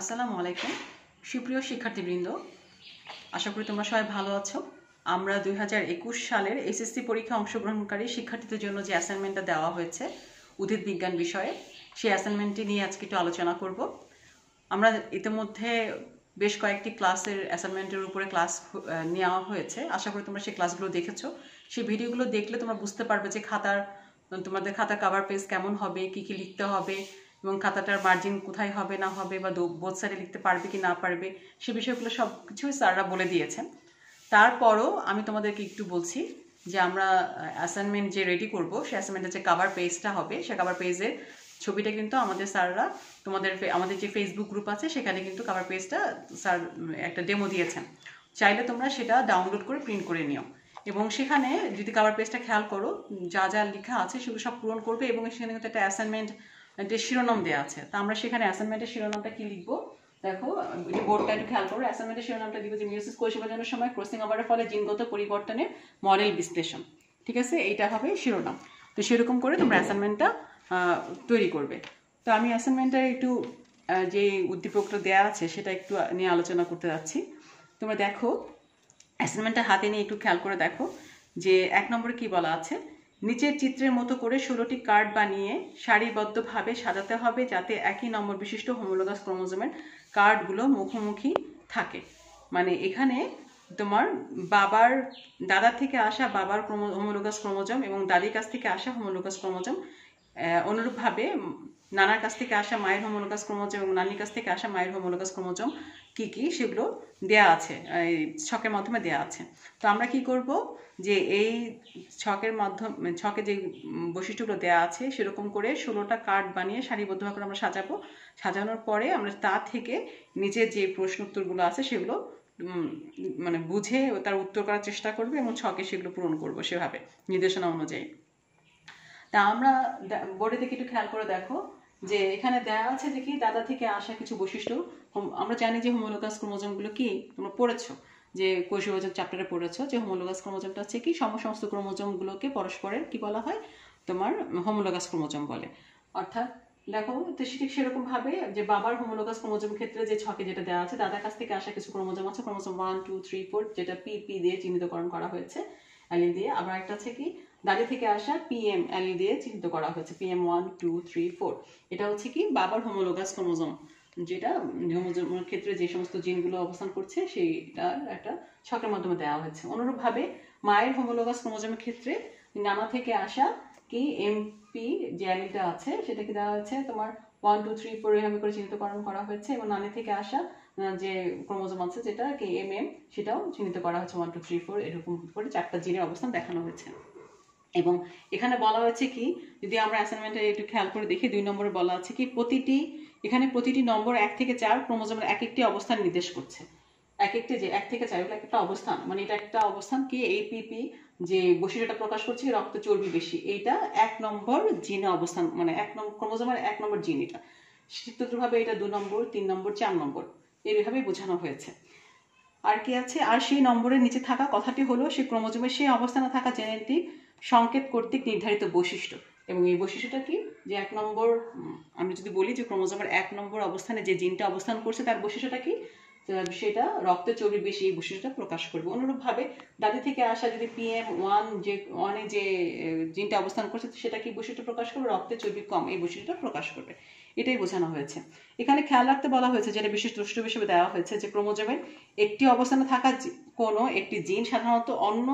আসসালামু আলাইকুম সুপ্রিয় শিক্ষার্থীবৃন্দ, আশা করি তোমরা সবাই ভালো আছো। আমরা 2021 সালের এসএসসি পরীক্ষা অংশগ্রহণকারী শিক্ষার্থীদের জন্য যে অ্যাসাইনমেন্টটা দেওয়া হয়েছে উদ্ভিদ বিজ্ঞান বিষয়ে, সেই অ্যাসাইনমেন্টটি নিয়ে আজকে একটু আলোচনা করব। আমরা ইতিমধ্যে বেশ কয়েকটি ক্লাসের অ্যাসাইনমেন্টের উপরে ক্লাস নেওয়া হয়েছে। আশা করি তোমরা সেই ক্লাসগুলো দেখেছো। সেই ভিডিওগুলো দেখলে তোমরা বুঝতে পারবে যে তোমাদের খাতার কভার পেজ কেমন হবে, কি কি লিখতে হবে এবং খাতাটার মার্জিন কোথায় হবে না হবে বা বোথ সাইডে লিখতে পারবে কি না পারবে, সে বিষয়গুলো সব কিছুই স্যাররা বলে দিয়েছেন। তারপরও আমি তোমাদেরকে একটু বলছি যে আমরা অ্যাসাইনমেন্ট যে রেডি করব, সেই অ্যাসাইনমেন্টের যে কভার পেজটা হবে, সে কভার পেজের ছবিটা কিন্তু আমাদের স্যাররা আমাদের যে ফেসবুক গ্রুপ আছে সেখানে কিন্তু কভার পেজটা স্যার একটা ডেমো দিয়েছেন। চাইলে তোমরা সেটা ডাউনলোড করে প্রিন্ট করে নিও এবং সেখানে যদি কভার পেজটা খেয়াল করো, যা যা লেখা আছে সেগুলো সব পূরণ করবে এবং সেখানে কিন্তু একটা অ্যাসাইনমেন্টের শিরোনাম দেওয়া আছে। তা আমরা সেখানে অ্যাসাইনমেন্টের শিরোনামটা কি লিখবো দেখো, বোর্ডটা একটু খেয়াল করো। অ্যাসাইনমেন্টের শিরোনামটা লিখবো যে মিয়োসিস কোষ বিভাজনের সময় ক্রসিং ওভারের ফলে জিনগত পরিবর্তনের মডেল বিশ্লেষণ। ঠিক আছে, এইটা হবে শিরোনাম। তো সেরকম করে তোমরা অ্যাসাইনমেন্টটা তৈরি করবে। তো আমি অ্যাসাইনমেন্টের একটু যে উদ্দীপকটা দেওয়া আছে সেটা একটু নিয়ে আলোচনা করতে যাচ্ছি। তোমরা দেখো অ্যাসাইনমেন্টটা হাতে নিয়ে একটু খেয়াল করে দেখো যে 1 নম্বরে কি বলা আছে। নিচের চিত্রের মতো করে 16টি কার্ড বানিয়ে সারিবদ্ধভাবে সাজাতে হবে যাতে একই নম্বর বিশিষ্ট হোমোলোগাস ক্রোমোজোমের কার্ডগুলো মুখোমুখি থাকে। মানে এখানে তোমার দাদার থেকে আসা বাবার হোমোলোগাস ক্রোমোজোম এবং দাদির কাছ থেকে আসা হোমোলোগাস ক্রোমোজোম, অনুরূপভাবে নানার কাছ থেকে আসা মায়ের হোমোলোগাস ক্রোমোজোম এবং নানির কাছ থেকে আসা মায়ের হোমোলোগাস ক্রোমোজোম কি কি সেগুলো দেয়া আছে, ছকের মাধ্যমে দেয়া আছে। তো আমরা কি করব যে এই ছকে যে বৈশিষ্ট্যগুলো দেয়া আছে সেরকম করে 16টা কার্ড বানিয়ে সারিবদ্ধভাবে আমরা সাজাবো। সাজানোর পরে আমরা তা থেকে নিচের যে প্রশ্ন উত্তরগুলো আছে সেগুলো মানে বুঝে তার উত্তর করার চেষ্টা করবে এবং ছকে সেগুলো পূরণ করব সেভাবে নির্দেশনা অনুযায়ী। তা আমরা বোর্ডে থেকে একটু খেয়াল করে দেখো যে এখানে দেওয়া আছে যে কি দাদা থেকে আসা কিছু বৈশিষ্ট্য। আমরা জানি যে হোমোলোগাস ক্রোমোজোমগুলো কি, তোমরা পড়েছো যে কোষ বিভাজন চ্যাপ্টারে পড়েছো যে হোমোলোগাস ক্রোমোজোমটা হচ্ছে কি সমস্ত ক্রোমোজোমগুলোকে পরস্পরের কি বলা হয়, তোমার হোমোলোগাস ক্রোমোজোম বলে। অর্থাৎ দেখো তো ঠিক সেরকম ভাবে যে বাবার হোমোলোগাস ক্রোমোজোম ক্ষেত্রে যে ছকে যেটা দেওয়া আছে, দাদার কাছ থেকে আসা কিছু ক্রোমোজোম আছে, ক্রোমোজোম 1 2 3 4 যেটা পি দিয়ে চিহ্নিতকরণ করা হয়েছে অ্যালিল দিয়ে। আবার একটা আছে কি দাদি থেকে আসা পিএম অ্যালিল দিয়ে চিহ্নিত করা হয়েছে পিএম 1 2 3 4। এটা হচ্ছে কি বাবার হোমোলোগাস ক্রোমোজোম, যেটা হোমোজোমের ক্ষেত্রে যে সমস্ত জিনগুলো অবস্থান করছে সেইটা একটা ছকের মাধ্যমে দেওয়া হয়েছে। অনুরূপভাবে মায়ের হোমোলোগাস ক্রোমোজোমের ক্ষেত্রে নানা থেকে আসা কি এমপি যে অ্যালিলটা আছে সেটাকে দেওয়া হয়েছে তোমার 1 2 3 4 এভাবে করে চিহ্নিতকরণ করা হয়েছে এবং নানি থেকে আসা যে ক্রোমোজোম আছে যেটা কি এমএম সেটাও চিহ্নিত করা হয়েছে 1 2 3 4 এরকম করে 4টা জিনের অবস্থান দেখানো হয়েছে। এবং এখানে বলা হয়েছে কি, যদি আমরা অ্যাসাইনমেন্টে একটু খেয়াল করে দেখি 2 নম্বরে বলা আছে কি প্রতিটি নম্বর 1 থেকে 4 ক্রোমোজোমের এক একটি অবস্থান নির্দেশ করছে। এক একটি যে 1 থেকে 4 এগুলো একটা অবস্থান, মানে এটা একটা অবস্থান কি এইপিপি যে বৈশিষ্ট্যটা প্রকাশ করছে রক্ত চর্বি বেশি, এইটা 1 নম্বর জিনে অবস্থান, মানে 1 নম্বর ক্রোমোজোমের 1 নম্বর জিন। এটা চিত্রভাবে এটা 2 নম্বর 3 নম্বর 4 নম্বর এইভাবেই বোঝানো হয়েছে। আর কি আছে, আর সেই নম্বরের নিচে থাকা কথাটি হলো সেই ক্রোমোজোমের সেই অবস্থানে থাকা জেনেটিক সংকেত কর্তৃক নির্ধারিত বৈশিষ্ট্য। এবং এই বৈশিষ্ট্যটা কি যে 1 নম্বর, আমি যদি বলি যে ক্রোমোজোমের 1 নম্বর অবস্থানে যে জিনটা অবস্থান করছে তার বৈশিষ্ট্যটা কি, সেটা রক্তে চর্বি বেশি, এই বৈশিষ্ট্যটা প্রকাশ করবে। অনুরূপভাবে দাদি থেকে আসা যদি পিএম 1 যে 1 যে জিনটা অবস্থান করছে সেটা কি বৈশিষ্ট্য প্রকাশ করবে, রক্তে চর্বি কম, এই বৈশিষ্ট্যটা প্রকাশ করবে। এটাই বোঝানো হয়েছে। এখানে খেয়াল রাখতে বলা হয়েছে, যেটা বিশেষ দ্রষ্টব্য হিসেবে দেওয়া হয়েছে, যে ক্রোমোজোমের একটি অবস্থানে থাকা কোনো একটি জিন সাধারণত অন্য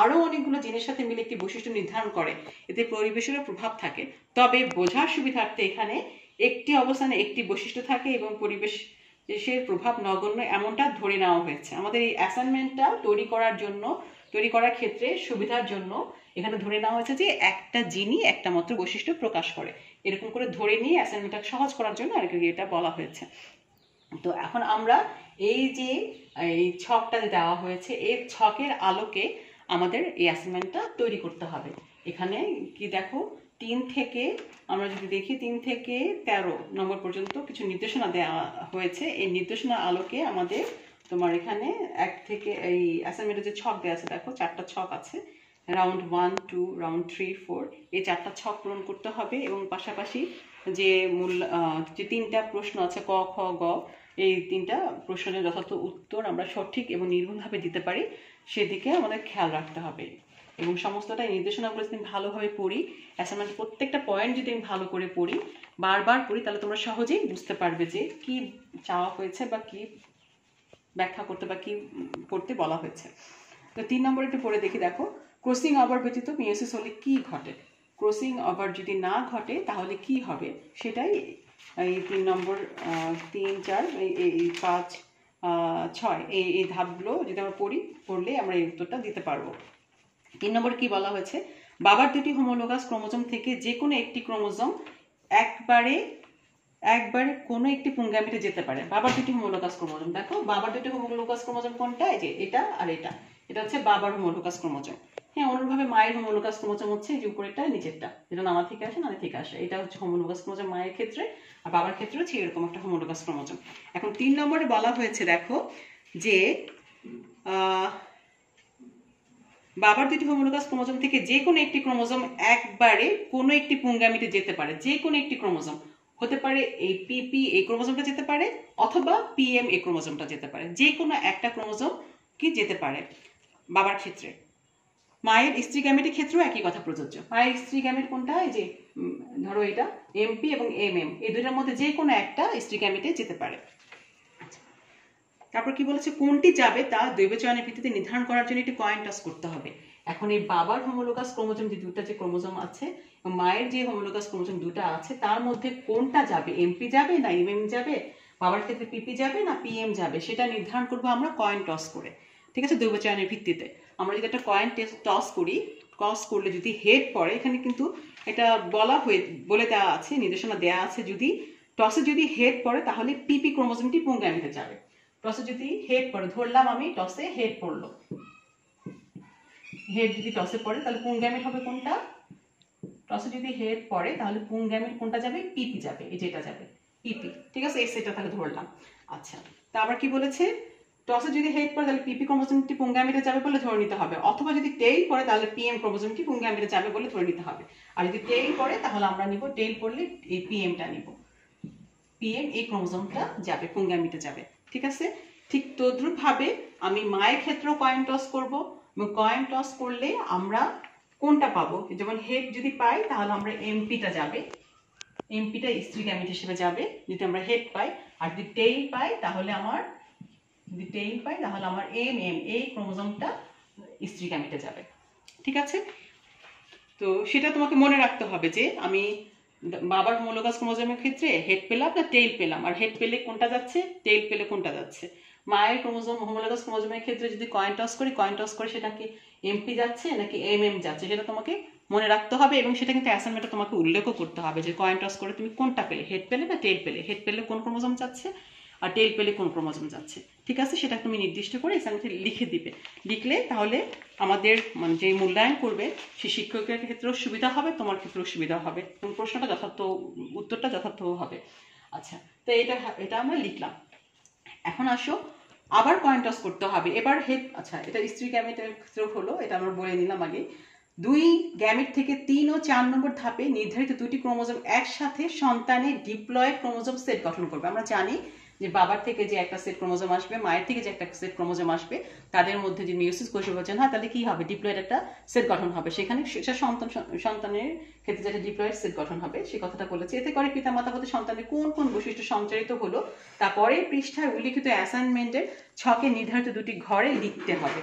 আরো অনেকগুলো জিনের সাথে মিলে একটি বৈশিষ্ট্য নির্ধারণ করে, এতে পরিবেশেরও প্রভাব থাকে। তবে বোঝার সুবিধার্থে এখানে একটি অবস্থানে একটি বৈশিষ্ট্য থাকে এবং পরিবেশের প্রভাব নগণ্য এমনটা ধরে নেওয়া হয়েছে। আমাদের এই অ্যাসাইনমেন্টটা তৈরি করার ক্ষেত্রে সুবিধার জন্য এখানে ধরে নেওয়া হয়েছে যে একটা জিনই একটা মাত্র বৈশিষ্ট্য প্রকাশ করে, এরকম করে ধরে নিয়ে অ্যাসাইনমেন্টটা সহজ করার জন্য আর কি এটা বলা হয়েছে। তো এখন আমরা এই যে এই ছকটা দেওয়া হয়েছে, এই ছকের আলোকে আমাদের এই অ্যাসাইনমেন্টটা তৈরি করতে হবে। এখানে কি দেখো 3 থেকে আমরা যদি দেখি 3 থেকে 13 নম্বর পর্যন্ত কিছু নির্দেশনা দেওয়া হয়েছে। এই নির্দেশনার আলোকে আমাদের তোমার এখানে 1 থেকে এই অ্যাসাইনমেন্টের যে ছক দেওয়া আছে দেখো 4টা ছক আছে, রাউন্ড 1 2 রাউন্ড 3 4, এই 4টা ছক পূরণ করতে হবে এবং পাশাপাশি যে মূল যে 3টা প্রশ্ন আছে ক খ গ, এই 3টা প্রশ্নের যথার্থ উত্তর আমরা সঠিক এবং নির্ভুলভাবে দিতে পারি সেদিকে আমাদের খেয়াল রাখতে হবে। এবং সমস্তটাই নির্দেশনাগুলো যদি ভালোভাবে পড়ি, অ্যাসাইনমেন্ট প্রত্যেকটা পয়েন্ট যদি আমি ভালো করে পড়ি, বারবার পড়ি, তাহলে তোমরা সহজেই বুঝতে পারবে যে কি চাওয়া হয়েছে বা কি ব্যাখ্যা করতে বা কি করতে বলা হয়েছে। তো 3 নম্বর একটু পড়ে দেখি। দেখো, ক্রসিং ওভার ব্যতীত মিয়োসিস হলে কি ঘটে? ক্রসিং ওভার যদি না ঘটে তাহলে কি হবে সেটাই এই 3 নম্বর 3, 4, এই 5, 6 এই ধাপগুলো যদি আমরা পড়লে আমরা এই উত্তরটা দিতে পারবো। 3 নম্বরে কি বলা হয়েছে? বাবার দুটি হোমোলোগাস ক্রোমোজোম থেকে যে কোনো একটি ক্রোমোজোম একবারে কোনো একটি পুংগামিটে যেতে পারে। বাবার দুটি হোমোলোগাস ক্রোমোজোম, দেখো বাবার দুটি হোমোলোগাস ক্রোমোজোম কোনটা? এই যে এটা আর এটা, এটা হচ্ছে বাবার হোমোলোগাস ক্রোমোজোম। হ্যাঁ, অনুরূপভাবে মায়ের হোমোলোগাস ক্রোমোজোম হচ্ছে এই যে উপরেরটা নিচেরটা, যেটা নানা থেকে আসে নানা থেকে আসে, এটা হচ্ছে হোমোলোগাস ক্রোমোজোম মায়ের ক্ষেত্রে, আর বাবার ক্ষেত্রে হচ্ছে এরকম একটা হোমোলোগাস ক্রোমোজোম। এখন 3 নম্বরে বলা হয়েছে দেখো যে বাবার দুটি হোমোলোগাস ক্রোমোজোম থেকে যে কোনো একটি ক্রোমোজোম একবারে কোনো একটি পুংগামিতে যেতে পারে। যে কোনো একটি ক্রোমোজোম হতে পারে এই পিপি এই ক্রোমোজোমটা যেতে পারে, অথবা পিএম এই ক্রোমোজোমটা যেতে পারে। যে কোনো একটা ক্রোমোজোম কি যেতে পারে বাবার ক্ষেত্রে। মায়ের স্ত্রী গ্যামেটের ক্ষেত্রেও একই কথা প্রযোজ্য। মায়ের স্ত্রী গ্যামেট কোনটা? এই যে ধরো এটা এমপি এবং এমএম, এই দুইটার মধ্যে যে কোনো একটা স্ত্রী গ্যামেটে যেতে পারে। তারপর কি বলেছে? কোনটি যাবে তা দৈব চয়নের ভিত্তিতে নির্ধারণ করার জন্য একটি কয়েন টস করতে হবে। এখন এই বাবার হোমোলোগাস ক্রোমোজোম যে দুটো যে ক্রোমোজোম আছে, মায়ের যে হোমোলোগাস ক্রোমোজোম দুটো আছে, তার মধ্যে কোনটা যাবে? এমপি যাবে না এমএম যাবে, বাবার ক্ষেত্রে পিপি যাবে না পিএম যাবে, সেটা নির্ধারণ করবো আমরা কয়েন টস করে। ঠিক আছে, দৈব চয়নের ভিত্তিতে আমরা যদি একটা কয়েন টস করি, টস করলে যদি হেড পড়ে, এখানে কিন্তু এটা বলে দেওয়া আছে, নির্দেশনা দেওয়া আছে, যদি টসে যদি হেড পড়ে তাহলে পিপি ক্রোমোজোমটি পুংগামিতে যাবে। টসে যদি হেড পড়ে, ধরলাম আমি টসে হেড পড়লো, হেড যদি টসে পড়ে তাহলে পুংগামিট হবে কোনটা? টসে যদি হেড পড়ে তাহলে পুংগামিট কোনটা যাবে? পিপি যাবে, এই যেটা যাবে পিপি। ঠিক আছে, এই সেটটা তাহলে ধরলাম। আচ্ছা, তা আবার কি বলেছে? টসে যদি হেড পড়ে তাহলে পিপি ক্রোমোজোমটি পুংগামিটে যাবে বলে ধরে নিতে হবে, অথবা যদি টেইল পড়ে তাহলে পিএম ক্রোমোজোমটি পুংগামিটে যাবে বলে ধরে নিতে হবে। আর যদি টেইল পড়ে তাহলে আমরা নিব, টেইল পড়লে এই পিএমটা নিব, পিএম এই ক্রোমোজোমটা যাবে, পুংগামিটে যাবে। ঠিক আছে, ঠিক তদ্রুপ ভাবে আমি মায়ের ক্ষেত্রেও কয়েন টস করব, এবং কয়েন টস করলে আমরা কোনটা পাবো? যেমন হেড যদি পাই তাহলে আমরা এমপিটা যাবে, এমপিটা স্ত্রী গ্যামেট হিসেবে যাবে যদি আমরা হেড পাই। আর যদি টেইল পাই তাহলে আমার এমএম এই ক্রোমোজোমটা স্ত্রী গ্যামেটে যাবে। ঠিক আছে, তো সেটা তোমাকে মনে রাখতে হবে যে আমি বাবার হোমোলোগাস ক্রোমোজোমের ক্ষেত্রে হেড পেলাম না টেইল পেলাম, আর হেড পেলে কোনটা যাচ্ছে, টেইল পেলে কোনটা যাচ্ছে। মায়ের হোমোলোগাস ক্রোমোজোমের ক্ষেত্রে যদি কয়েন টস করি সেটা কি এমপি যাচ্ছে নাকি এমএম যাচ্ছে, সেটা তোমাকে মনে রাখতে হবে। এবং সেটা কিন্তু অ্যাসাইনমেন্টে তোমাকে উল্লেখও করতে হবে যে কয়েন টস করে তুমি কোনটা পেলে, হেড পেলে না টেইল পেলে, হেড পেলে কোন ক্রোমোজোম যাচ্ছে আর টেইল পেলে কোন ক্রোমোজোম যাচ্ছে। ঠিক আছে, সেটা তুমি নির্দিষ্ট করে অ্যাসাইনমেন্টে লিখে দিবে। লিখলে তাহলে আমাদের মানে যে মূল্যায়ন করবে সেই শিক্ষকের ক্ষেত্রেও সুবিধা হবে, তোমার ক্ষেত্রেও সুবিধা হবে, এবং প্রশ্নটা উত্তরটা যথার্থ হবে। আচ্ছা, তো এটা আমরা লিখলাম। এখন আসো আবার কয়েন টস করতে হবে এবার হেড। আচ্ছা, এটা স্ত্রী গ্যামেটের ক্ষেত্রেও হলো, এটা আমরা বলে নিলাম আগে। 2 গ্যামেট থেকে 3 ও 4 নম্বর ধাপে নির্ধারিত 2টি ক্রোমোজোম একসাথে সন্তানের ডিপ্লয়েড ক্রোমোজোম সেট গঠন করবে। আমরা জানি যে বাবার থেকে যে একটা সেট ক্রোমোজোম আসবে, মায়ের থেকে যে একটা সেট ক্রোমোজোম আসবে, তাদের মধ্যে যে মিয়োসিস কোষ বিভাজন হয় তাহলে কি হবে? ডিপ্লয়েড একটা সেট গঠন হবে। সেখানে সন্তানের ক্ষেত্রে যেটা ডিপ্লয়েড সেট গঠন হবে সে কথাটা বলেছে। এতে করে পিতামাতা হতে সন্তানের কোন কোন বৈশিষ্ট্য সঞ্চারিত হলো তারপরে পৃষ্ঠায় উল্লিখিত অ্যাসাইনমেন্টের ছকে নির্ধারিত 2টি ঘরে লিখতে হবে,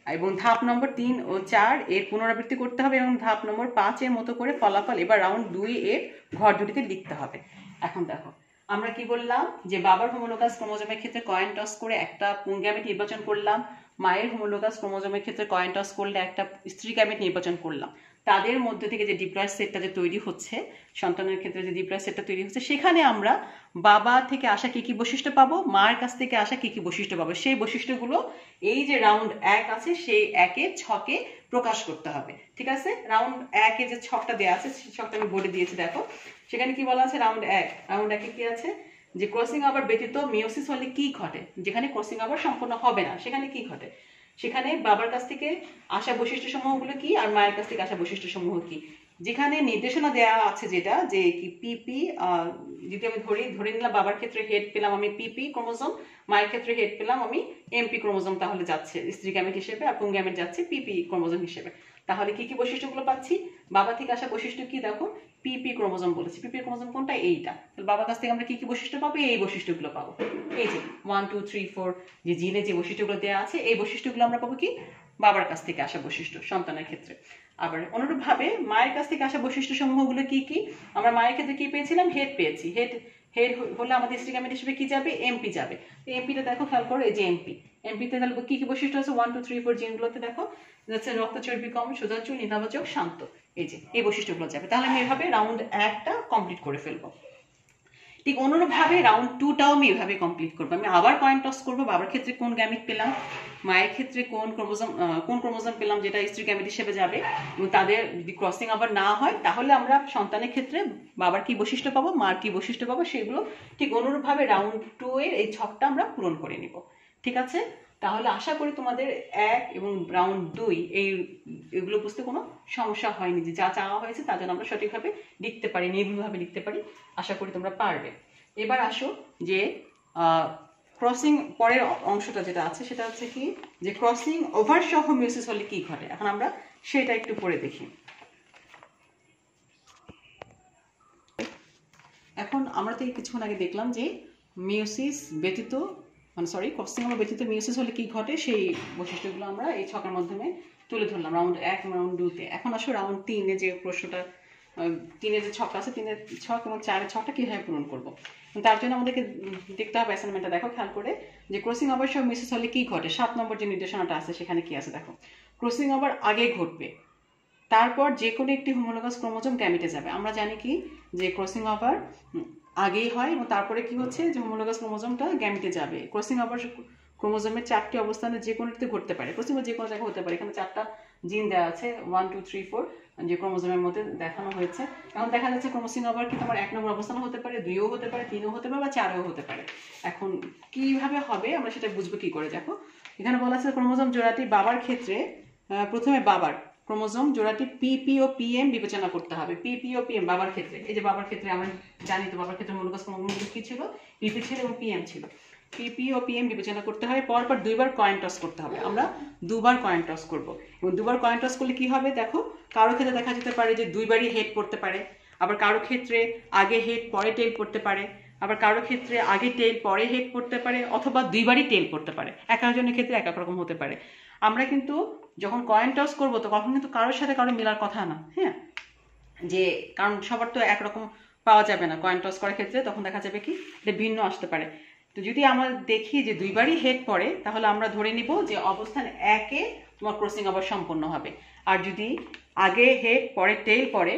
এবং ধাপ নম্বর 3 ও 4 এর পুনরাবৃত্তি করতে হবে, এবং ধাপ নম্বর 5 এর মতো করে ফলাফল এবার রাউন্ড 2 এর ঘর দুটিতে লিখতে হবে। এখন দেখো আমরা কি বললাম যে বাবার হোমোলোগাস ক্রোমোজোমের ক্ষেত্রে কয়েন টস করে একটা পুংগামিট নির্বাচন করলাম, মায়ের হোমোলোগাস ক্রোমোজোমের ক্ষেত্রে কয়েন টস করলে একটা স্ত্রী গ্যামেট নির্বাচন করলাম। তাদের মধ্যে থেকে যে ডিপ্লয়েড সেটটা যে তৈরি হচ্ছে, সন্তানের ক্ষেত্রে যে ডিপ্লয়েড সেটটা তৈরি হচ্ছে, সেখানে আমরা বাবা থেকে আসা কি কি বৈশিষ্ট্য পাবো, মায়ের কাছ থেকে আসা কি কি বৈশিষ্ট্য পাবো, সেই বৈশিষ্ট্যগুলো এই যে রাউন্ড 1 আছে সেই 1-এর ছকে প্রকাশ করতে হবে। ঠিক আছে, রাউন্ড 1-এ যে ছকটা দেওয়া আছে সেই ছকটা আমি বোর্ডে দিয়েছি, দেখো সেখানে কি বলা আছে? রাউন্ড 1-এ কি আছে যে ক্রসিং ওভার ব্যতীত মিয়োসিস হলে কি ঘটে। যেখানে ক্রসিং ওভার সম্পূর্ণ হবে না সেখানে কি ঘটে? সেখানে বাবার কাছ থেকে আসা বৈশিষ্ট্য সমূহগুলো কি আর মায়ের কাছ থেকে আসা বৈশিষ্ট্য সমূহ কি, যেখানে নির্দেশনা দেওয়া আছে যেটা যে কি পিপি, যদি আমি ধরে নিলাম বাবার ক্ষেত্রে হেড পেলাম আমি পিপি ক্রোমোজোম, মায়ের ক্ষেত্রে হেড পেলাম আমি এমপি ক্রোমোজোম, তাহলে যাচ্ছে স্ত্রী গ্যামেট হিসেবে আর পুং গ্যামেট যাচ্ছে পিপি ক্রোমোজোম হিসেবে। তাহলে কি কি বৈশিষ্ট্যগুলো পাচ্ছি? বাবা থেকে আসা বৈশিষ্ট্য কি দেখো, পিপি ক্রোমোজোম বলেছি। পিপি ক্রোমোজোম কোনটা? এইটা। তাহলে বাবার কাছ থেকে আমরা কি কি বৈশিষ্ট্য পাবো? এই বৈশিষ্ট্যগুলো পাবো। এই যে 1 2 3 4 যে জিনে যে বৈশিষ্ট্যগুলো দেওয়া আছে, এই বৈশিষ্ট্যগুলো আমরা পাবো কি বাবার কাছ থেকে আসা বৈশিষ্ট্য সন্তানের ক্ষেত্রে। আবার অনুরূপভাবে মায়ের কাছ থেকে আসা বৈশিষ্ট্য সমূহগুলো কি কি? আমরা মায়ের ক্ষেত্রে কি পেয়েছিলাম? হেড পেয়েছি। হেড হেড হলে আমাদের স্ত্রী গ্যামেট হিসেবে কি যাবে? এমপি যাবে। এমপিটা দেখো খেয়াল করো, এই যে এমপি। এমপিতে তাহলে কি কি বৈশিষ্ট্য আছে? 1 2 3 4 জিনগুলোতে দেখো যাচ্ছে রক্ত চর্বি কম, সোজা চুল, নিরাবচক, শান্ত। এই যে এই বৈশিষ্ট্যগুলো যাবে। তাহলে আমি এভাবে রাউন্ড 1টা কমপ্লিট করে ফেলবো। ঠিক অনুরূপভাবে রাউন্ড 2টাও আমি এভাবে কমপ্লিট করবো। আমি আবার কয়েন টস করবো, বাবার ক্ষেত্রে কোন গ্যামেট পেলাম, মায়ের ক্ষেত্রে কোন ক্রোমোজোম পেলাম যেটা স্ত্রী গ্যামেট হিসেবে যাবে, এবং তাদের যদি ক্রসিং আবার না হয় তাহলে আমরা সন্তানের ক্ষেত্রে বাবার কি বৈশিষ্ট্য পাবো, মার কি বৈশিষ্ট্য পাবো, সেগুলো ঠিক অনুরূপভাবে রাউন্ড 2 এর এই ছকটা আমরা পূরণ করে নিব। ঠিক আছে? তাহলে আশা করি তোমাদের 1 এবং রাউন্ড 2 এগুলো বুঝতে কোনো সমস্যা হয়নি, যে যা চাওয়া হয়েছে তার জন্য আমরা সঠিকভাবে লিখতে পারি, নির্ভুলভাবে লিখতে পারি। আশা করি তোমরা পারবে। এবার আসো যে ক্রসিং পরের অংশটা যেটা আছে সেটা হচ্ছে কি, যে ক্রসিং ওভার সহ মিউসিস হলে কি ঘটে। এখন আমরা সেটা একটু পড়ে দেখি। এখন আমরা তো কিছুক্ষণ আগে দেখলাম যে মিউসিস ব্যতীত ক্রসিং ওভার ব্যতীত মিউসিস হলে কি ঘটে, সেই বৈশিষ্ট্যগুলো আমরা এই ছকের মাধ্যমে তুলে ধরলাম রাউন্ড 1 এবং রাউন্ড 2-তে। এখন আসো রাউন্ড 3-এ যে প্রশ্নটা, 3-এর যে ছক আছে, 3-এর ছক এবং 4-এর ছকটা কিভাবে পূরণ করবো, তার জন্য আমাদেরকে দেখতে হবে অ্যাসাইনমেন্টটা। দেখো খেয়াল করে যে ক্রসিং ওভার সহ মিউসিস হলে কি ঘটে। 7 নম্বর যে নির্দেশনাটা আছে সেখানে কি আছে দেখো, ক্রসিং ওভার আগে ঘটবে, তারপর যে কোনো একটি হোমোলোগাস ক্রোমোজোম গ্যামেটে যাবে। আমরা জানি কি যে ক্রসিং ওভার আগেই হয় এবং তারপরে কি হচ্ছে যে হোমোলোগাস ক্রোমোজোমটা গ্যামেটে যাবে। ক্রসিং ওভার ক্রোমোজোমের 4টি অবস্থানে যে কোনো একটি ঘটতে পারে, ক্রসিং ওভার যে কোনো জায়গায় হতে পারে। এখানে 4টা জিন দেওয়া আছে 1 2 3 4 যে ক্রোমোজোমের মধ্যে দেখানো হয়েছে। এখন দেখা যাচ্ছে ক্রসিং ওভার কি তোমার 1 নম্বর অবস্থানে হতে পারে, 2ও হতে পারে, 3ও হতে পারে বা 4ও হতে পারে। এখন কিভাবে হবে আমরা সেটা বুঝবো কি করে? দেখো এখানে বলা আছে ক্রোমোজোম জোড়াটি বাবার ক্ষেত্রে প্রথমে বাবার ক্রোমোজোম জোড়াটি পিপি ও পিএম বিবেচনা করতে হবে। পিপি ও পিএম বাবার ক্ষেত্রে, এই যে বাবার ক্ষেত্রে আমরা জানি তো বাবার ক্ষেত্রে হোমোলোগাস ক্রোমোজোম কি ছিল? পিপি ছিল এবং পিএম ছিল। পিপি ও পিএম বিবেচনা করতে হবে, পরপর 2বার কয়েন টস করতে হবে। আমরা 2বার কয়েন টস করব এবং 2বার কয়েন টস করলে কি হবে দেখো, কারো ক্ষেত্রে দেখা যেতে পারে যে 2বারই হেড পড়তে পারে, আবার কারো ক্ষেত্রে আগে হেড পরে টেল পড়তে পারে, আবার কারো ক্ষেত্রে আগে টেল পরে হেড পড়তে পারে, অথবা 2বারই টেল পড়তে পারে। এক একজনের ক্ষেত্রে এক এক রকম হতে পারে। আমরা কিন্তু যখন কয়েন টস করবো তখন কিন্তু কারোর সাথে কারো মেলার কথা না, হ্যাঁ, যে কারণ সবার তো একরকম পাওয়া যাবে না কয়েন টস করার ক্ষেত্রে, তখন দেখা যাবে কি এটা ভিন্ন আসতে পারে। তো যদি আমরা দেখি যে 2বারই হেড পড়ে তাহলে আমরা ধরে নিব যে অবস্থান 1-এ তোমার ক্রসিং ওভার সম্পন্ন হবে। আর যদি আগে হেড পরে টেল পড়ে,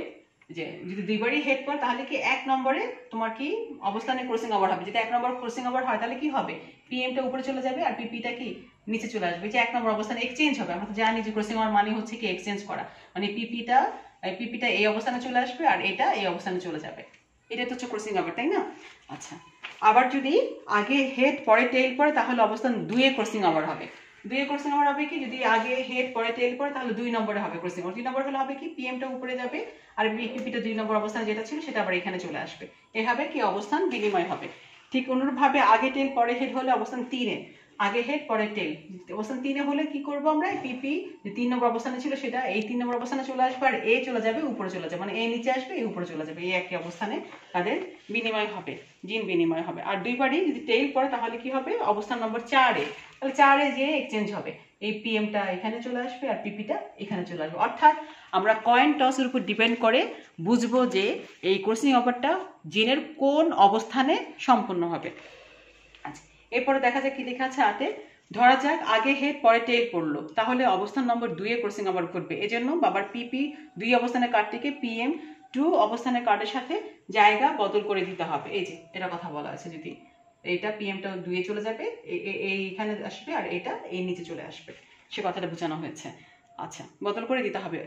যে যদি 2বারই হেড পড়ে তাহলে কি 1 নম্বরে তোমার কি অবস্থানে ক্রসিং ওভার হবে। যদি 1 নম্বর ক্রসিং ওভার হয় তাহলে কি হবে, পিএমটা উপরে চলে যাবে আর পিপিটা কি নিচে চলে আসবে। যে 1 নম্বর অবস্থানে এক্সচেঞ্জ হবে। আমরা তো জানি যে ক্রসিং ওভার মানে হচ্ছে কি এক্সচেঞ্জ করা, মানে পিপিটা এই অবস্থানে চলে আসবে আর এটা এই অবস্থানে চলে যাবে। এটা তো হচ্ছে ক্রসিং ওভার, তাই না? আচ্ছা, আবার যদি আগে হেড পরে টেল পড়ে তাহলে অবস্থান 2-এ ক্রসিং ওভার হবে। 2-এ ক্রসিং ওভার হবে কি, যদি আগে হেড পরে টেল পড়ে তাহলে 2 নম্বরে হবে ক্রসিং ওভার। 2 নম্বর হলে হবে কি পিএমটা উপরে যাবে আর পিপিটা 2 নম্বর অবস্থানে যেটা ছিল সেটা আবার এখানে চলে আসবে। এভাবে কি অবস্থান বিনিময় হবে। ঠিক অনুরূপভাবে আগে টেল পরে হেড হলে অবস্থান 3-এ, আগে হেড পরে টেল অবস্থান 3-এ হলে কি করবো আমরা, পিপি যে 3 নম্বর অবস্থানে ছিল সেটা এই 3 নম্বর অবস্থানে চলে আসবে আর এ চলে যাবে উপরে চলে যাবে, মানে এ নিচে আসবে এ উপরে চলে যাবে। এই একই অবস্থানে তাদের বিনিময় হবে, জিন বিনিময় হবে। আর 2বারই যদি টেল পড়ে তাহলে কি হবে, অবস্থান নম্বর 4-এ, তাহলে 4-এ যে এক্সচেঞ্জ হবে, এই পিএমটা এখানে চলে আসবে আর পিপিটা এখানে চলে আসবে। অর্থাৎ আমরা কয়েন টসের উপর ডিপেন্ড করে বুঝবো যে এই ক্রসিং ওভারটা জিনের কোন অবস্থানে সম্পন্ন হবে। আচ্ছা, এরপরে দেখা যাক কি লেখা আছে 8-এ। ধরা যাক আগে হেড পরে টেল পড়লো, তাহলে অবস্থান নম্বর 2-এ ক্রসিং ওভার ঘটবে। এজন্য বাবার পিপি 2 অবস্থানের কার্ডটিকে পিএম 2 অবস্থানের কার্ডের সাথে জায়গা বদল করে দিতে হবে। এই যে এটা কথা বলা আছে, যদি এইটা পিএমটা 2-এ চলে যাবে, এইখানে আসবে আর এটা এই নিচে চলে আসবে, সে কথাটা বোঝানো হয়েছে। আচ্ছা, বদল করে দিতে হবে।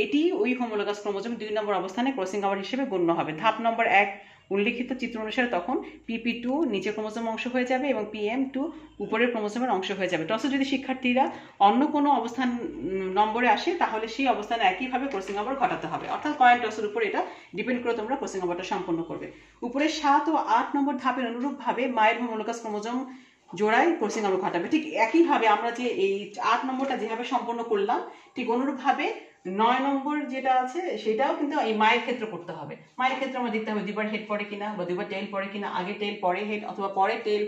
এটি ওই হোমোলোগাস ক্রোমোজোম 2 নম্বর অবস্থানে ক্রসিং ওভার হিসেবে গণ্য হবে। ধাপ নম্বর 1 উল্লিখিত চিত্র অনুসারে তখন PP2 নিচের ক্রোমোজোম অংশ হয়ে যাবে এবং PM2 উপরের ক্রোমোজোমের অংশ হয়ে যাবে। টসে যদি শিক্ষার্থীরা অন্য কোনো অবস্থান নম্বরে আসে তাহলে সেই অবস্থানে একইভাবে ক্রসিং ওভার ঘটাতে হবে, অর্থাৎ কয়েন টসের উপর এটা ডিপেন্ড করে তোমরা ক্রসিং ওভারটা সম্পন্ন করবে। উপরে 7 ও 8 নম্বর ধাপের অনুরূপভাবে মায়ের হোমোলোগাস ক্রোমোজোম জোড়ায় ক্রসিং ওভার ঘটাবে। ঠিক একইভাবে আমরা যে এই 8 নম্বরটা যেভাবে সম্পন্ন করলাম ঠিক অনুরূপভাবে 9 নম্বর যেটা আছে সেটাও কিন্তু এই মায়ের ক্ষেত্রে করতে হবে। মায়ের ক্ষেত্রে আমরা দেখতে হবে দুবার হেড পড়ে কিনা বা দুবার টেল পড়ে কিনা, আগে টেল পরে হেড অথবা পরে টেল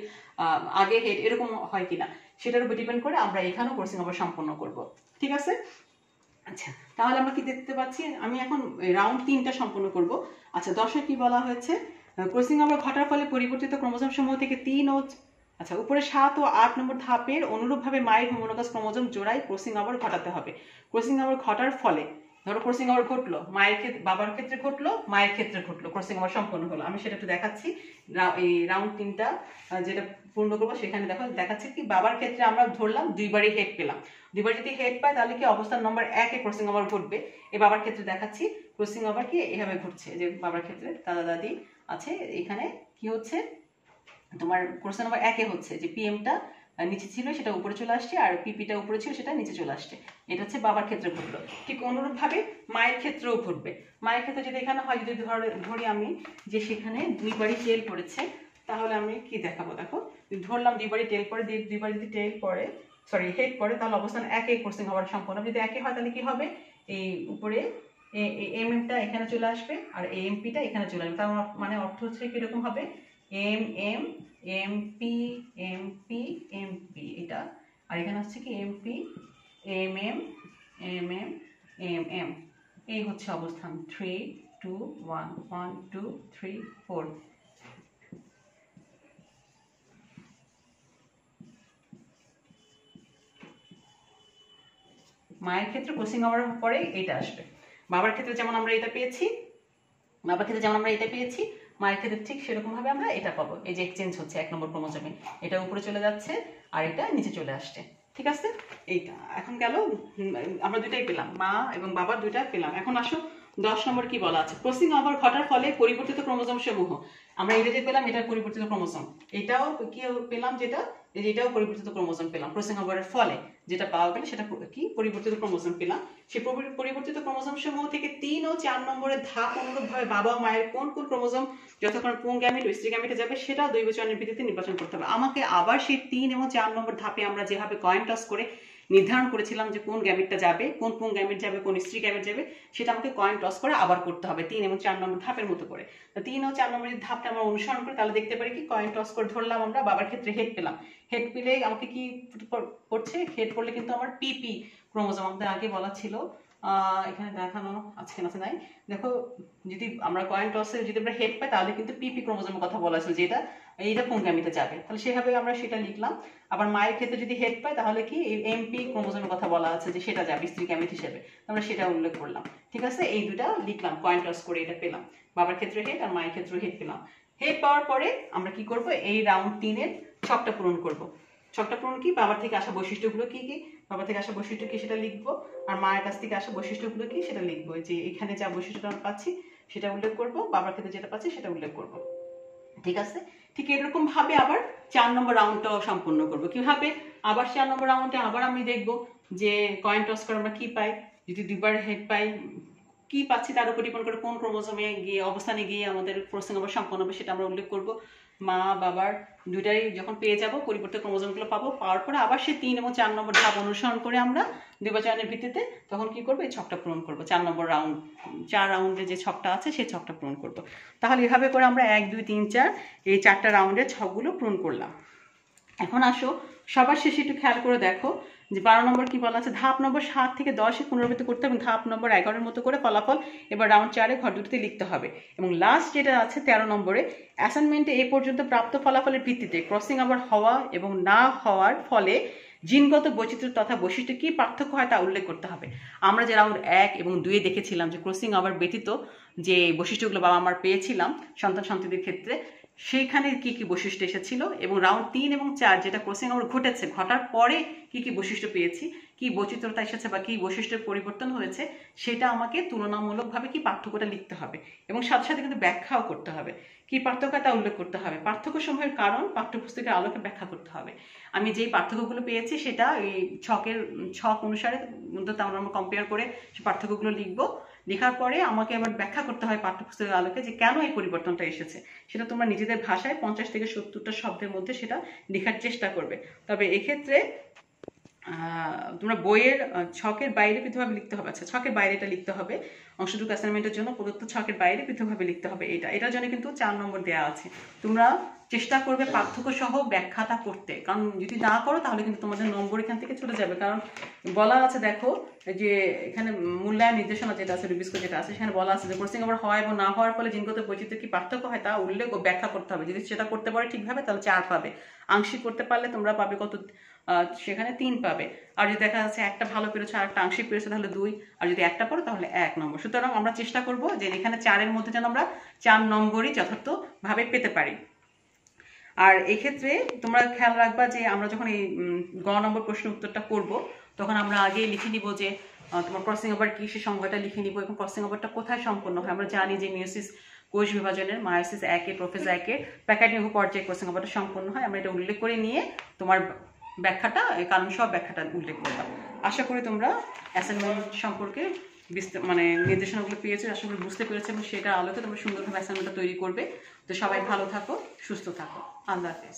আগে হেড এরকম হয় কিনা সেটার উপর ডিপেন্ড করে আমরা এখানেও ক্রসিং ওভার সম্পন্ন করব। ঠিক আছে? আচ্ছা, তাহলে আমরা কি দেখতে পাচ্ছি, আমি এখন রাউন্ড 3টা সম্পন্ন করব। আচ্ছা, 10-এ কি বলা হয়েছে, ক্রসিং ওভার ঘটার ফলে পরিবর্তিত ক্রোমোজোম সমূহ থেকে 3 ও আচ্ছা উপরে 7 ও 8 নম্বর ধাপের অনুরূপভাবে মায়ের হোমোলোগাস ক্রোমোজোম জোড়ায় ক্রসিং ওভার ঘটাতে হবে। ক্রসিং ওভার ঘটার ফলে ধরো ক্রসিং ওভার ঘটলো, মায়ের ক্ষেত্রে বাবার ক্ষেত্রে ঘটলো, মায়ের ক্ষেত্রে ঘটলো, ক্রসিং ওভার সম্পন্ন হলো। আমি সেটা একটু দেখাচ্ছি। এই রাউন্ড 3টা যেটা পূর্ণ করবো সেখানে দেখাচ্ছি কি বাবার ক্ষেত্রে আমরা ধরলাম দুইবারই হেড পেলাম। দুইবার যদি হেড পায় তাহলে কি অবস্থান নম্বর 1-এ ক্রসিং ওভার ঘটবে। এই বাবার ক্ষেত্রে দেখাচ্ছি ক্রসিং ওভার কি এভাবে ঘটছে, যে বাবার ক্ষেত্রে দাদা দাদি আছে, এখানে কি হচ্ছে তোমার ক্রসিং ওভার 1-এ হচ্ছে যে PM-টা নিচে ছিল সেটা উপরে চলে আসছে আর PP-টা উপরে ছিল সেটা নিচে চলে আসছে। এটা হচ্ছে বাবার ক্ষেত্রে ঘটলো। ঠিক অনুরূপভাবে মায়ের ক্ষেত্রেও ঘটবে। মায়ের ক্ষেত্রে যদি এখানে হয়, যদি ধরি আমি যে সেখানে দুইবারই টেল পড়েছে, তাহলে আমি কি দেখাবো, দেখো ধরলাম দুইবারই টেল পড়ে, দুইবার যদি টেল পড়ে হেড পড়ে তাহলে অবস্থান 1-এ ক্রসিং ওভার সম্পন্ন। যদি 1-এ হয় তাহলে কি হবে, এই উপরে MM-টা এখানে চলে আসবে আর MP-টা এখানে চলে আসবে। তার মানে অর্থ হচ্ছে কিরকম হবে, MM MP MP MP এটা, আর এখানে হচ্ছে কি MP MM MM MM। এই হচ্ছে অবস্থান 3 2 1 1 2 3 4। মায়ের ক্ষেত্রে ক্রসিং ওভার পরে এটা আসবে। বাবার ক্ষেত্রে যেমন আমরা এটা পেয়েছি, মায়ের ক্ষেত্রে ঠিক সেরকম ভাবে আমরা এটা পাবো। এই যে এক্সচেঞ্জ হচ্ছে 1 নম্বর ক্রোমোজোমে, এটা উপরে চলে যাচ্ছে আর এটা নিচে চলে আসছে। ঠিক আছে, এইটা এখন গেল, আমরা দুইটাই পেলাম, মা এবং বাবার দুইটা পেলাম। এখন আসো 10 নম্বর কি বলা আছে, ক্রসিং ওভার ঘটার ফলে পরিবর্তিত ক্রোমোজোম সমূহ। আমরা এটা যে পেলাম এটা পরিবর্তিত ক্রোমোজোম, এটাও কি পেলাম, যেটাও পরিবর্তিত ক্রোমোজোম পেলাম। ক্রসিং ওভারের ফলে যেটা পাওয়া গেল সেটা কি পরিবর্তিত ক্রোমোজোম পেলাম। সেই পরিবর্তিত ক্রোমোজোম সমূহ থেকে 3 ও 4 নম্বরের ধাপ অনুরূপভাবে বাবা ও মায়ের কোন কোন ক্রোমোজোম যতক্ষণ পুং গ্যামেট ও স্ত্রী গ্যামেটে যাবে সেটা দ্বৈবচনের ভিত্তিতে নির্বাচন করতে হবে। আমাকে আবার সেই 3 এবং 4 নম্বর ধাপে আমরা যেভাবে কয়েন টস করে নির্ধারণ করেছিলাম যে কোন গ্যামেটটা যাবে, কোন পুং গ্যামেট যাবে, কোন স্ত্রী গ্যামেট যাবে, সেটা আমাকে কয়েন টস করে আবার করতে হবে 3 এবং 4 নম্বর ধাপের মতো করে। 3 ও 4 নম্বরের ধাপটা আমরা অনুসরণ করি তাহলে দেখতে পারি কি কয়েন টস করে ধরলাম আমরা বাবার ক্ষেত্রে হেড পেলাম। হেড পেলে আমাকে কি পড়ছে, হেড পড়লে কিন্তু আমার PP ক্রোমোজোম, আমাদের আগে বলা ছিল এখানে দেখানো আজকে আছে নাই, দেখো যদি আমরা কয়েন টসে যদি আমরা হেড পাই তাহলে কিন্তু PP ক্রোমোজোমের কথা বলা ছিল, যেটা এইটা পুং গ্যামেটে যাবে, তাহলে সেভাবে আমরা সেটা লিখলাম। আবার মায়ের ক্ষেত্রে যদি হেড পাই তাহলে কি MP ক্রোমোজোমের কথা বলা আছে যে সেটা যাবে স্ত্রী গ্যামেট হিসেবে, আমরা সেটা উল্লেখ করলাম। ঠিক আছে, এই দুটা লিখলাম, কয়েন টস করে এটা পেলাম, বাবার ক্ষেত্রে হেড আর মায়ের ক্ষেত্রে হেড পেলাম। হেড পাওয়ার পরে আমরা কি করব, এই রাউন্ড 3-এর ছকটা পূরণ করব। ছকটা পূরণ কি, বাবার থেকে আসা বৈশিষ্ট্যগুলো কি কি, বাবার থেকে আসা বৈশিষ্ট্য কি সেটা লিখবো, আর মায়ের কাছ থেকে আসা বৈশিষ্ট্যগুলো কি সেটা লিখবো। যে এখানে যা বৈশিষ্ট্যটা আমরা পাচ্ছি সেটা উল্লেখ করব, বাবার ক্ষেত্রে যেটা পাচ্ছি সেটা উল্লেখ করব। ঠিক আছে, ঠিক এরকম ভাবে আবার 4 নম্বর রাউন্ডটাও সম্পূর্ণ করব। কিভাবে, আবার 4 নম্বর রাউন্ডে আবার আমি দেখব যে কয়েন টস করে আমরা কি পাই, যদি দুইবার হেড পাই কি পাচ্ছি তার উপর ডিপেন্ড করে কোন ক্রোমোজোমে গিয়ে অবস্থানে গিয়ে আমাদের ক্রসিং ওভার সম্পন্ন হবে সেটা আমরা উল্লেখ করব। মা বাবার দুইটাই যখন পেয়ে যাব পরিবর্তিত ক্রোমোজোমগুলো পাওয়ার পরে আবার সেই 3 এবং 4 নম্বর ধাপ অনুসরণ করে আমরা দ্বিবচনের ভিত্তিতে তখন কি করব, এই ছকটা পূরণ করব। 4 নম্বর রাউন্ড, 4 রাউন্ডে যে ছকটা আছে সেই ছকটা পূরণ করব। তাহলে এভাবে করে আমরা 1 2 3 4 এই 4টা রাউন্ডের ছকগুলো পূরণ করলাম। এখন আসো সবার শেষে একটু খেয়াল করে দেখো যে 12 নম্বর কি বলা আছে, ধাপ নম্বর 7 থেকে 10-এ পুনরাবৃত্তি করতে হবে, ধাপ নম্বর 11-এর মতো করে ফলাফল এবার রাউন্ড 4-এ ঘর দুটিতে লিখতে হবে। এবং লাস্ট যেটা আছে 13 নম্বরে, অ্যাসাইনমেন্টে এই পর্যন্ত প্রাপ্ত ফলাফলের ভিত্তিতে ক্রসিং ওভার হওয়া এবং না হওয়ার ফলে জিনগত বৈচিত্র্য তথা বৈশিষ্ট্য কি পার্থক্য হয় তা উল্লেখ করতে হবে। আমরা যে রাউন্ড 1 এবং 2-এ দেখেছিলাম যে ক্রসিং ওভার ব্যতীত যে বৈশিষ্ট্যগুলো বাবা আমার পেয়েছিলাম সন্তান সন্ততির ক্ষেত্রে, সেইখানে কি কি বৈশিষ্ট্য এসেছিল, এবং রাউন্ড 3 এবং 4 যেটা ক্রসিং ওভার ঘটেছে, ঘটার পরে কি কি বৈশিষ্ট্য পেয়েছি, কি বৈচিত্র্যতা এসেছে বা কি বৈশিষ্ট্যের পরিবর্তন হয়েছে সেটা আমাকে তুলনামূলকভাবে কি পার্থক্যটা লিখতে হবে এবং সাথে সাথে কিন্তু ব্যাখ্যাও করতে হবে। কি পার্থক্য তা উল্লেখ করতে হবে, পার্থক্য সমূহের কারণ পাঠ্যপুস্তকের আলোকে ব্যাখ্যা করতে হবে। আমি যেই পার্থক্যগুলো পেয়েছি সেটা এই ছক অনুসারে আমরা কম্পেয়ার করে সে পার্থক্যগুলো লিখবো। লেখার পরে আমাকে আবার ব্যাখ্যা করতে হয় পাঠ্যপুস্তকের আলোকে যে কেন এই পরিবর্তনটা এসেছে। সেটা তোমরা নিজেদের ভাষায় 50 থেকে 70টা শব্দের মধ্যে সেটা লেখার চেষ্টা করবে। তবে এক্ষেত্রে তোমরা বইয়ের ছকের বাইরে পৃথকভাবে লিখতে হবে। আচ্ছা, ছকের বাইরে এটা লিখতে হবে, অংশটুকু অ্যাসাইনমেন্টের জন্য প্রদত্ত ছকের বাইরে পৃথকভাবে লিখতে হবে। এটার জন্য কিন্তু 4 নম্বর দেওয়া আছে। তোমরা চেষ্টা করবে পার্থক্য সহ ব্যাখ্যাটা করতে, কারণ যদি না করো তাহলে কিন্তু তোমাদের নম্বর এখান থেকে চলে যাবে। কারণ বলা আছে, দেখো যে এখানে মূল্যায়ন নির্দেশনা যেটা আছে, রুবিস্কো যেটা আছে, সেখানে বলা আছে যে ক্রসিং ওভার হয় এবং না হওয়ার ফলে জিনগত বৈচিত্র্য কি পার্থক্য হয় তা উল্লেখ ও ব্যাখ্যা করতে হবে। যদি সেটা করতে পারে ঠিকভাবে তাহলে 4 পাবে। আংশিক করতে পারলে তোমরা পাবে কত, সেখানে 3 পাবে। আর যদি দেখা যাচ্ছে একটা ভালো পেরেছো আর একটা আংশিক পেরেছো তাহলে 2, আর যদি একটা পড়ো তাহলে 1 নম্বর। সুতরাং আমরা চেষ্টা করব যে এখানে 4-এর মধ্যে যেন আমরা 4 নম্বরই যথার্থভাবে পেতে পারি। আর এক্ষেত্রে তোমরা খেয়াল রাখবা যে আমরা যখন এই গ নম্বর প্রশ্ন উত্তরটা করব তখন আমরা আগে লিখে নিব যে তোমার ক্রসিং ওভার কি, সে সংজ্ঞাটা লিখে নিব এবং ক্রসিং ওভারটা কোথায় সম্পন্ন হয়। আমরা জানি যে মিওসিস কোষ বিভাজনের মায়োসিস 1-এ প্রোফেজ 1-এ প্যাকাটিনিও পর্যায়ে ক্রসিং ওভারটা সম্পন্ন হয়। আমরা এটা উল্লেখ করে নিয়ে তোমার ব্যাখ্যাটা, কারণ সব ব্যাখ্যাটা উল্লেখ করবা। আশা করি তোমরা অ্যাসাইনমেন্ট সম্পর্কে মানে নির্দেশনাগুলো পেয়েছো, আশা করি বুঝতে পেরেছো এবং সেটা আলোকে তোমরা সুন্দরভাবে অ্যাসাইনমেন্টটা তৈরি করবে। তো সবাই ভালো থাকো, সুস্থ থাকো, আল্লাহ হাফেজ।